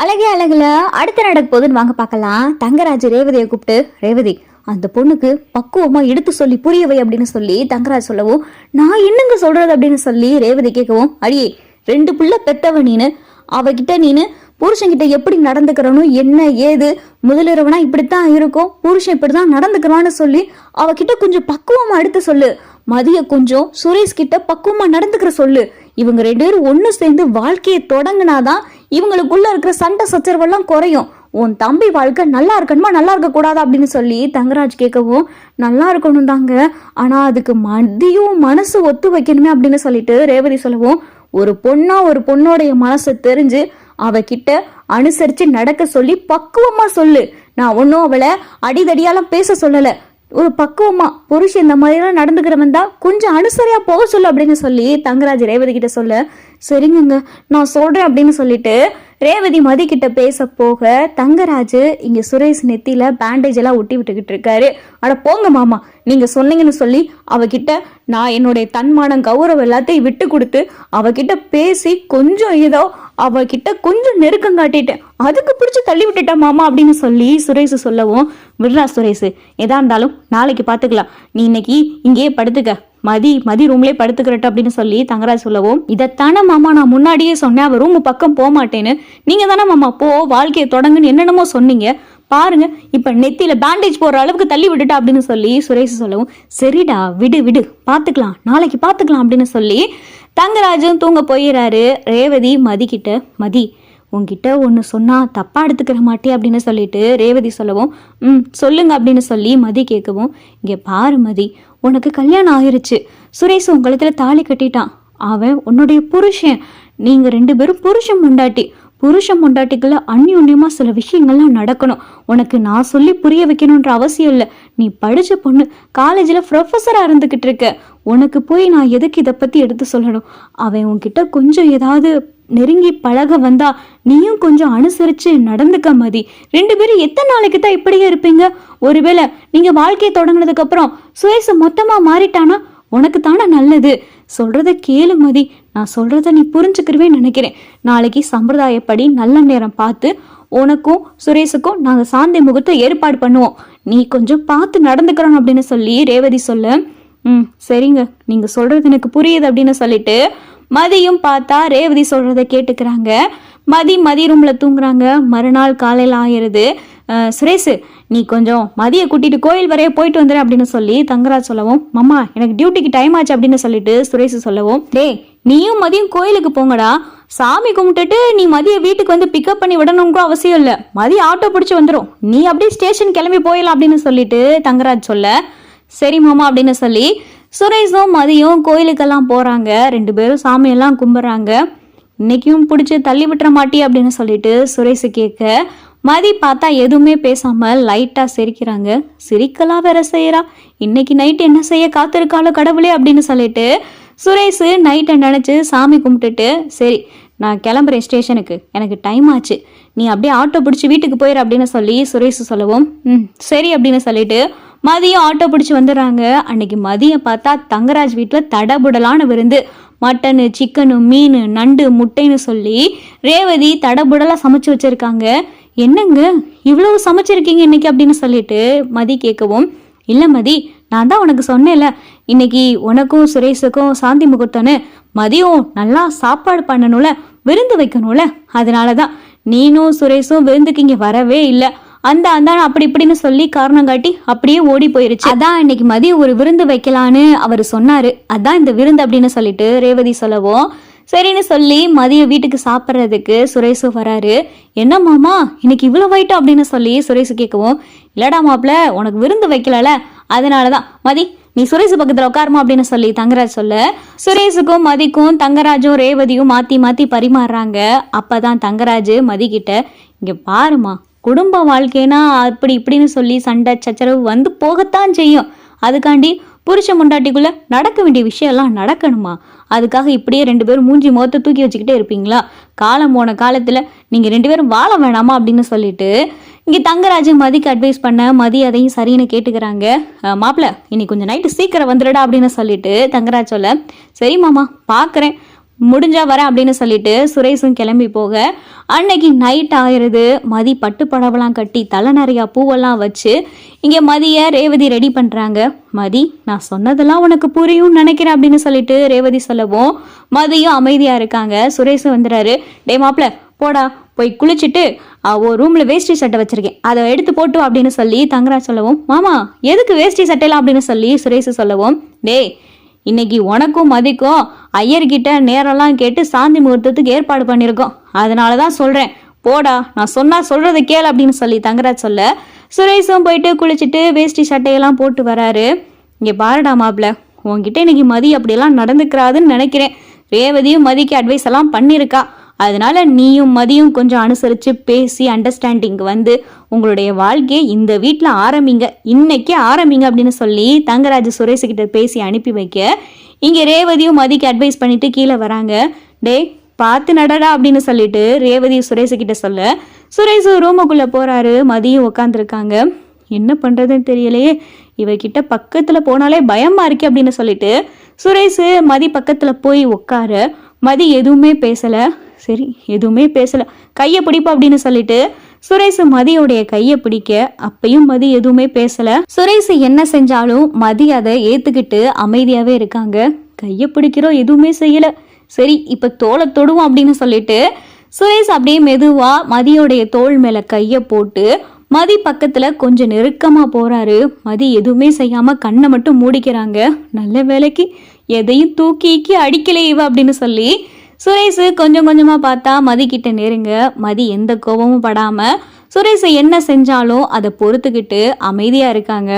அழகே அழகுல அடுத்து நடக்க போகுதுன்னு வாங்க பார்க்கலாம். தங்கராஜ் ரேவதியை கூப்பிட்டு, ரேவதி அந்த பொண்ணுக்கு பக்குவமா எடுத்து சொல்லி புரியவை அப்படின்னு சொல்லி தங்கராஜ் சொல்லவும், நான் என்னங்க சொல்றது அப்படின்னு சொல்லி ரேவதி கேட்கவும், அடியே 2 பிள்ளை பெத்தவ நீனு, அவகிட்ட நீனு புருஷன்கிட்ட எப்படி நடந்துக்கிறனும் என்ன ஏது முதலிரவனா இப்படித்தான் இருக்கும், புருஷன் இப்படிதான் நடந்துக்கிறான்னு சொல்லி அவகிட்ட கொஞ்சம் பக்குவமா எடுத்து சொல்லு. மதிய கொஞ்சம் சுரேஷ் கிட்ட பக்குவமா நடந்துக்கிற சொல்லு. இவங்க 2 பேரும் ஒண்ணு சேர்ந்து வாழ்க்கையை தொடங்கினாதான் இவங்களுக்குள்ள இருக்கிற சண்டை சச்சரவெல்லாம் குறையும். உன் தம்பி வாழ்க்கை நல்லா இருக்கணுமா நல்லா இருக்க கூடாதா அப்படின்னு சொல்லி தங்கராஜ் கேட்கவும், நல்லா இருக்கணும் தாங்க, ஆனா அதுக்கு மதியும் மனசு ஒத்து வைக்கணுமே அப்படின்னு சொல்லிட்டு ரேவதி சொல்லவும், ஒரு பொண்ணா ஒரு பொண்ணோடைய மனசை தெரிஞ்சு அவகிட்ட அனுசரிச்சு நடக்க சொல்லி பக்குவமா சொல்லு. நான் ஒன்னும் அவளை அடிதடியாலாம் பேச சொல்லல, ஒரு பக்குவமா புருஷன் இந்த மாதிரிலாம் நடந்துக்கிறவன் தான் கொஞ்சம் அனுசரியா போக சொல்லு அப்படின்னு சொல்லி தங்கராஜ் ரேவதி கிட்ட சொல்ல, சரிங்க நான் சொல்றேன் அப்படின்னு சொல்லிட்டு ரேவதி மதி கிட்ட பேச போக தங்கராஜ் இங்க சுரேஷ் நெத்தியில பேண்டேஜ் எல்லாம் ஒட்டி விட்டுக்கிட்டு இருக்காரு. அட போங்க மாமா, நீங்க சொன்னீங்கன்னு சொல்லி அவகிட்ட நான் என்னுடைய தன்மானம் கௌரவம் எல்லாத்தையும் விட்டு கொடுத்து அவகிட்ட பேசி கொஞ்சம் ஏதோ அவகிட்ட கொஞ்சம் நெருக்கம் காட்டிட்டேன், அதுக்கு பிடிச்சி தள்ளி விட்டுட்டேன் மாமா அப்படின்னு சொல்லி சுரேஷ் சொல்லவும், விடுறா சுரேஷ், எதா இருந்தாலும் நாளைக்கு பாத்துக்கலாம், நீ இன்னைக்கு இங்கேயே படுத்துக்க, மதி ரூம்லயே படுத்துக்கிறட்ட அப்படின்னு சொல்லி தங்கராஜ் சொல்லவும், இதைத்தானே மாமா நான் முன்னாடியே சொன்னேன் அவ ரூம் பக்கம் போக மாட்டேன்னு, நீங்க தானே மாமா போ வாழ்க்கையை தொடங்குன்னு என்னென்னமோ சொன்னீங்க, பாருங்க இப்ப நெத்தியில பேண்டேஜ் போடுற அளவுக்கு தள்ளி விட்டுட்டா அப்படின்னு சொல்லி சுரேஷ் சொல்லவும், சரிடா விடு விடு பாத்துக்கலாம் நாளைக்கு பாத்துக்கலாம் அப்படின்னு சொல்லி தங்கராஜும் தூங்க போயிடுறாரு. ரேவதி மதி கிட்ட, மதி உன்கிட்ட ஒன்று சொன்னா தப்பா எடுத்துக்கிற மாட்டே அப்படின்னு சொல்லிட்டு ரேவதி சொல்லவும், சொல்லுங்க அப்படின்னு சொல்லி மதி கேட்கவும், இங்க பாரு மதி, உனக்கு கல்யாணம் ஆயிருச்சு, சுரேஷ் உன் கழுத்துல தாலி கட்டிட்டான், அவன் உன்னுடைய புருஷன், நீங்க 2 பேரும் புருஷன் பொண்டாட்டிக்குள்ள அந்யோன்யமா சில விஷயங்கள்லாம் நடக்கணும். உனக்கு நான் சொல்லி புரிய வைக்கணும்ன்ற அவசியம் இல்லை, நீ படிச்ச பொண்ணு, காலேஜில் ப்ரொஃபஸரா இருந்துகிட்டு இருக்க, உனக்கு போய் நான் எதுக்கு இதை பத்தி எடுத்து சொல்லணும், அவன் உன்கிட்ட கொஞ்சம் ஏதாவது நெருங்கி பழக வந்தா நீயும் கொஞ்சம் அனுசரிச்சு நடந்துக்க மதி, 2 பேரும் எத்தனை நாளைக்கு தான் இப்படியே இருப்பீங்க, ஒருவேளை நீங்க வாழ்க்கையை தொடங்கினதுக்கு அப்புறம் சுரேஷ மொத்தமா மாறிட்டானா உனக்கு தானே நல்லது, சொல்றத கேளு மதி, நான் சொல்றத நீ புரிஞ்சுக்கிறவே நினைக்கிறேன், நாளைக்கு சம்பிரதாயப்படி நல்ல நேரம் பார்த்து உனக்கும் சுரேஷுக்கும் நாங்க சாந்தி முகூர்த்த ஏற்பாடு பண்ணுவோம், நீ கொஞ்சம் பார்த்து நடந்துக்கிறோம் அப்படின்னு சொல்லி ரேவதி சொல்ல, சரிங்க நீங்க சொல்றது எனக்கு புரியுது அப்படின்னு சொல்லிட்டு மதியும் பார்த்தா ரேவதி சொல்றத கேட்டுக்கிறாங்க. மதி ரூம்ல தூங்குறாங்க. மறுநாள் காலையில் ஆயிருது. சுரேஷ் நீ கொஞ்சம் மதியை கூட்டிட்டு கோயில் வரைய போயிட்டு வந்துடு அப்படின்னு சொல்லி தங்கராஜ் சொல்லவும், மாமா எனக்கு டியூட்டிக்கு டைம் ஆச்சு அப்படின்னு சொல்லிட்டு சுரேஷ் சொல்லவும், டேய் நீயும் மதியம் கோயிலுக்கு போங்கடா, சாமி கும்பிட்டுட்டு நீ மதிய வீட்டுக்கு வந்து பிக்கப் பண்ணி விடணுங்கிற அவசியம் இல்லை, மதியம் ஆட்டோ பிடிச்சி வந்துடும், நீ அப்படியே ஸ்டேஷன் கிளம்பி போயிடலாம் அப்படின்னு சொல்லிட்டு தங்கராஜ் சொல்ல, சரி மாமா அப்படின்னு சொல்லி சுரேஷும் மதியம் கோயிலுக்கெல்லாம் போறாங்க. 2 பேரும் சாமியெல்லாம் கும்பிட்றாங்க. இன்னைக்கும் பிடிச்சி தள்ளி விட்டுற மாட்டி அப்படின்னு சொல்லிட்டு சுரேஷ் கேட்க, மதி பார்த்தா எதுவுமே பேசாம லைட்டா சிரிக்கிறாங்க. சிரிக்கலாம் வேற செய்யறா, இன்னைக்கு நைட் என்ன செய்ய காத்திருக்காளோ கடவுளே அப்படின்னு சொல்லிட்டு சுரேஷ் நைட்டை நினைச்சு சாமி கும்பிட்டுட்டு, சரி நான் கிளம்புறேன் ஸ்டேஷனுக்கு, எனக்கு டைம் ஆச்சு, நீ அப்படியே ஆட்டோ பிடிச்சி வீட்டுக்கு போயிரு அப்படின்னு சொல்லி சுரேஷ் சொல்லவும், சரி அப்படின்னு சொல்லிட்டு மதியம் ஆட்டோ பிடிச்சி வந்துடுறாங்க. அன்னைக்கு மதியம் பார்த்தா தங்கராஜ் வீட்டில் தடபுடலான விருந்து, மட்டனு சிக்கனு மீன் நண்டு முட்டைன்னு சொல்லி ரேவதி தடபுடலாக சமைச்சு வச்சிருக்காங்க. என்னங்க இவ்வளவு சமைச்சிருக்கீங்க இன்னைக்கு அப்படின்னு சொல்லிட்டு மதி கேட்கவும், இல்லை மதி நான் தான் உனக்கு சொன்னேன்ல இன்னைக்கு உனக்கும் சுரேஷுக்கும் சாந்தி முகூர்த்தன்னு, மதியம் நல்லா சாப்பாடு பண்ணணும்ல, விருந்து வைக்கணும்ல, அதனால தான் நீனும் சுரேஷும் விருந்துக்கு இங்கே வரவே இல்லை, அந்த அப்படி இப்படின்னு சொல்லி காரணம் காட்டி அப்படியே ஓடி போயிருச்சு, அதான் இன்னைக்கு மதியம் ஒரு விருந்து வைக்கலான்னு அவர் சொன்னாரு, அதான் இந்த விருந்து அப்படின்னு சொல்லிட்டு ரேவதி சொல்லவும், சரின்னு சொல்லி மதிய வீட்டுக்கு சாப்பிட்றதுக்கு சுரேஷும் வராரு. என்ன மாமா இன்னைக்கு இவ்வளோ வைட்டோம் அப்படின்னு சொல்லி சுரேஷ் கேட்கவும், இல்லடா மாப்பிள்ள உனக்கு விருந்து வைக்கலல, அதனாலதான் மதி நீ சுரேஷ் பக்கத்துல உட்காருமா அப்படின்னு சொல்லி தங்கராஜ் சொல்ல, சுரேஷுக்கும் மதிக்கும் தங்கராஜும் ரேவதியும் மாத்தி பரிமாறுறாங்க. அப்பதான் தங்கராஜ் மதி கிட்ட, இங்க பாருமா, குடும்ப வாழ்க்கைனா அப்படி இப்படின்னு சொல்லி சண்டை சச்சரவு வந்து போகத்தான் செய்யும், அதுக்காண்டி புருஷ முண்டாட்டிக்குள்ள நடக்க வேண்டிய விஷயம் எல்லாம் நடக்கணுமா, அதுக்காக இப்படியே 2 பேரும் மூஞ்சி முகத்தை தூக்கி வச்சுக்கிட்டே இருப்பீங்களா, காலம் போன காலத்துல நீங்க 2 பேரும் வாழ வேணாமா அப்படின்னு சொல்லிட்டு இங்க தங்கராஜ் மதிக்கு அட்வைஸ் பண்ண, மதி அதையும் சரின்னு கேட்டுக்கிறாங்க. மாப்பிள்ள இன்னைக்கு கொஞ்சம் நைட்டு சீக்கிரம் வந்துடுடா அப்படின்னு சொல்லிட்டு தங்கராஜ் சொல்ல, சரி மாமா பாக்குறேன், முடிஞ்சா வரேன் அப்படின்னு சொல்லிட்டு சுரேஷும் கிளம்பி போக அன்னைக்கு நைட் ஆயிடுது. மதி பட்டு புடவெல்லாம் கட்டி தலை நிறையா பூவெல்லாம் வச்சு இங்கே மதியை ரேவதி ரெடி பண்ணுறாங்க. மதி, நான் சொன்னதெல்லாம் உனக்கு புரியும்னு நினைக்கிறேன் அப்படின்னு சொல்லிட்டு ரேவதி சொல்லவும் மதியும் அமைதியாக இருக்காங்க. சுரேஷும் வந்துடுறாரு. டே மாப்பிள்ள போடா, போய் குளிச்சுட்டு ஒரு ரூமில் வேஷ்டி சட்டை வச்சிருக்கேன், அதை எடுத்து போட்டு அப்படின்னு சொல்லி தங்கராஜ் சொல்லவும், மாமா எதுக்கு வேஷ்டி சட்டைலாம் அப்படின்னு சொல்லி சுரேஷ் சொல்லவும், டே இன்னைக்கு உனக்கும் மதிக்கும் ஐயர்கிட்ட நேரெல்லாம் கேட்டு சாந்தி முகூர்த்தத்துக்கு ஏற்பாடு பண்ணியிருக்கோம், அதனால தான் சொல்கிறேன், போடா, நான் சொன்னா சொல்கிறத கேள் அப்படின்னு சொல்லி தங்கராஜ் சொல்ல சுரேஷும் போயிட்டு குளிச்சுட்டு வேஷ்டி சட்டையெல்லாம் போட்டு வராரு. இங்கே பாருடா மாப்பிள்ள, உன்கிட்ட இன்னைக்கு மதி அப்படியெல்லாம் நடந்துக்கிறாதுன்னு நினைக்கிறேன். ரேவதியும் மதிக்கு அட்வைஸ் எல்லாம் பண்ணியிருக்கா, அதனால நீயும் மதியும் கொஞ்சம் அனுசரித்து பேசி அண்டர்ஸ்டாண்டிங் வந்து உங்களுடைய வாழ்க்கையை இந்த வீட்டில் ஆரம்பிங்க, இன்னைக்கே ஆரம்பிங்க அப்படின்னு சொல்லி தங்கராஜ் சுரேஷுக்கிட்ட பேசி அனுப்பி வைக்க இங்கே ரேவதியும் மதிக்கு அட்வைஸ் பண்ணிட்டு கீழே வராங்க. டே பார்த்து நடடா அப்படின்னு சொல்லிட்டு ரேவதி சுரேஷுக்கிட்ட சொல்ல சுரேஷ் ரூமுக்குள்ளே போகிறாரு. மதியும் உட்காந்துருக்காங்க. என்ன பண்ணுறதுன்னு தெரியலையே, இவகிட்ட பக்கத்தில் போனாலே பயமாக இருக்கு அப்படின்னு சொல்லிட்டு சுரேஷ் மதி பக்கத்தில் போய் உட்கார மதி எதுவுமே பேசலை. சரி எதுவுமே பேசலை, கையை பிடிப்போம் அப்படின்னு சொல்லிட்டு சுரேஷ் மதியோடைய கையை பிடிக்க அப்பையும் மதி எதுவுமே பேசலை. சுரேஷ் என்ன செஞ்சாலும் மதி அதை ஏற்றுக்கிட்டு அமைதியாகவே இருக்காங்க. கையை பிடிக்கிறோம், எதுவுமே செய்யலை. சரி இப்போ தோலை தொடுவோம் அப்படின்னு சொல்லிட்டு சுரேஷ் அப்படியே மெதுவாக மதியோடைய தோள் மேலே கையை போட்டு மதி பக்கத்தில் கொஞ்சம் நெருக்கமாக போகிறாரு. மதி எதுவுமே செய்யாமல் கண்ணை மட்டும் மூடிக்கிறாங்க. நல்ல வேலைக்கு எதையும் தூக்கி அடிக்கலை இவ அப்படின்னு சொல்லி சுரேஷ் கொஞ்சம் கொஞ்சமாக பார்த்தா மதி கிட்ட நெருங்க. மதி எந்த கோபமும் படாமல் சுரேஷ் என்ன செஞ்சாலும் அதை பொறுத்துக்கிட்டு அமைதியாக இருக்காங்க.